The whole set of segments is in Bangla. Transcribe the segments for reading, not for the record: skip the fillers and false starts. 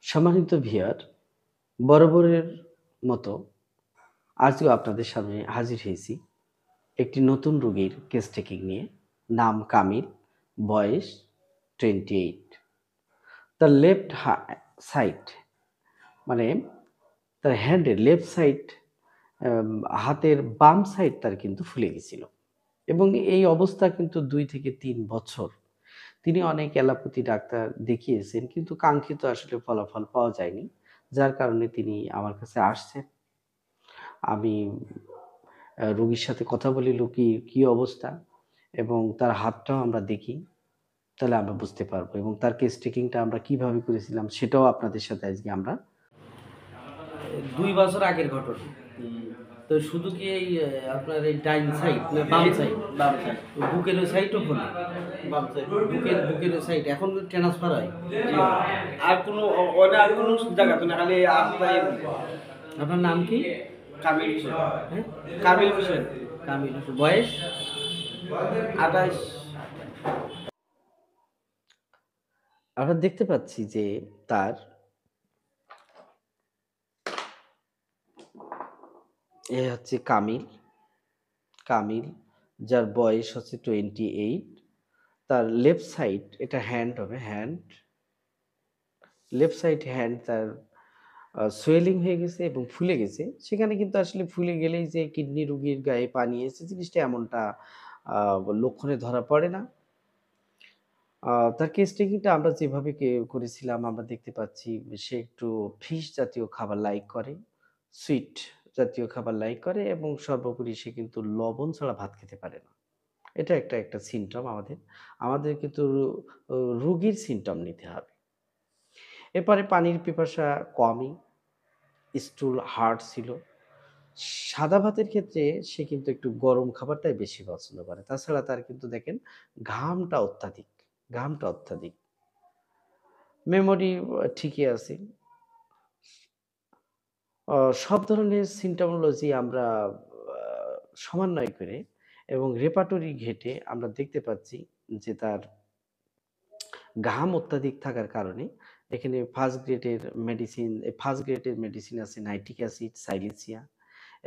সম্মানিত ভিউয়ার, বরাবরের মতো আজও আপনাদের সামনে হাজির হয়েছি একটি নতুন রোগীর কেস টেকিং নিয়ে। নাম কামিল, বয়স 28। তার লেফট সাইড মানে তার হ্যান্ডের লেফট সাইড, হাতের বাম সাইড তার কিন্তু ফুলে গেছিল এবং এই অবস্থা কিন্তু ২ থেকে ৩ বছর। তিনি অনেক অ্যালোপ্যাথি ডাক্তার দেখিয়েছেন কিন্তু কাঙ্ক্ষিত আসলে ফলাফল পাওয়া যায়নি। যার কারণে তিনি আমার কাছে আসছেন। আমি রোগীর সাথে কথা বলি কি অবস্থা এবং তার হাতটাও আমরা দেখি। তাহলে আমরা বুঝতে পারবো এবং তার কেস টেকিংটা আমরা কিভাবে করেছিলাম সেটাও আপনাদের সাথে আজকে আমরা ২ বছর আগের ঘটনা। তো শুধু কি এই আপনার এই ডাইন সাইড না বাম সাইড? বাম সাইড। বুকের ওই সাইডও খোলে? বাম সাইড। বুকের ওই সাইড এখন ট্রান্সফার হয়? জি। আর কোনো আর কোনো জায়গাতে না, খালি আপনার আপনার নাম কি? কামিল হোসেন। হ্যাঁ? কামিল হোসেন। কামিল হোসেন। বয়স? 28। আমরা দেখতে পাচ্ছি যে তার এ হচ্ছে কামিল যার বয়স হচ্ছে 28। তার লেফট সাইড, এটা হ্যান্ড হবে, লেফট সাইড হ্যান্ড তার সোয়েলিং হয়ে গেছে এবং ফুলে গেছে। সেখানে কিন্তু আসলে ফুলে গেলেই যে কিডনি রোগীর গায়ে পানি এসে জিনিসটা এমনটা আ লক্ষণে ধরা পড়ে না। তার কেস টেকিংটা আমরা যেভাবে করেছিলাম আমরা দেখতে পাচ্ছি সে একটু ফিশ জাতীয় খাবার লাইক করে, সুইট জাতীয় খাবার লাইক করে এবং সর্বোপরি সে কিন্তু লবণ ছাড়া ভাত খেতে পারে না। এটা একটা সিম্পটম আমাদের। আমাদের কিন্তু রোগীর সিম্পটম নিতে হবে। এরপরে পানির পিপাসা কমই, স্টুল হার্ড ছিল। সাদা ভাতের ক্ষেত্রে সে কিন্তু একটু গরম খাবারটাই বেশি পছন্দ করে। তাছাড়া তার কিন্তু দেখেন ঘামটা অত্যাধিক, ঘামটা অত্যাধিক। মেমোরি ঠিকই আছে। অ সব ধরনের সিম্পটোমোলজি আমরা আ সমন্বয় করে এবং রেপার্টরি ঘেঁটে আমরা দেখতে পাচ্ছি যে তার ঘাম অত্যাধিক থাকার কারণে এখানে ফার্স্ট গ্রেডের মেডিসিন আছে নাইট্রিক অ্যাসিড, সাইলেন্সিয়া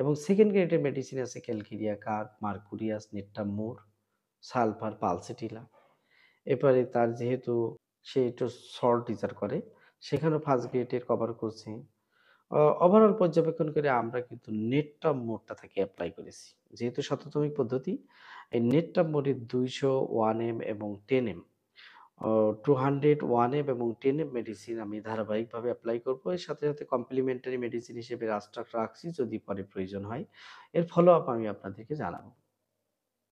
এবং সেকেন্ড গ্রেডের মেডিসিন আছে calcarea, carb, mercurius, natrum mur, sulphur, pulsatilla. এরপরে তার যেহেতু সে একটু সল্ট ডিজার করে, সেখানেও ফার্স্ট গ্রেডের কভার করছে। ওভারঅল পর্যবেক্ষণ করে আমরা কিন্তু নেট্টামোরটা তাকে এপ্লাই করেছি। যেহেতু শততমিক পদ্ধতি, এই নেট্টামোরের ২০০ 1M এবং 10M 201M এবং 10M মেডিসিন আমি ধারাবাহিকভাবে এপ্লাই করব। এর সাথে কমপ্লিমেন্টারি মেডিসিন হিসেবে রাস্টাক রাখছি যদি পরে প্রয়োজন হয়। এর ফলো আপ আমি আপনাদেরকে জানাবো।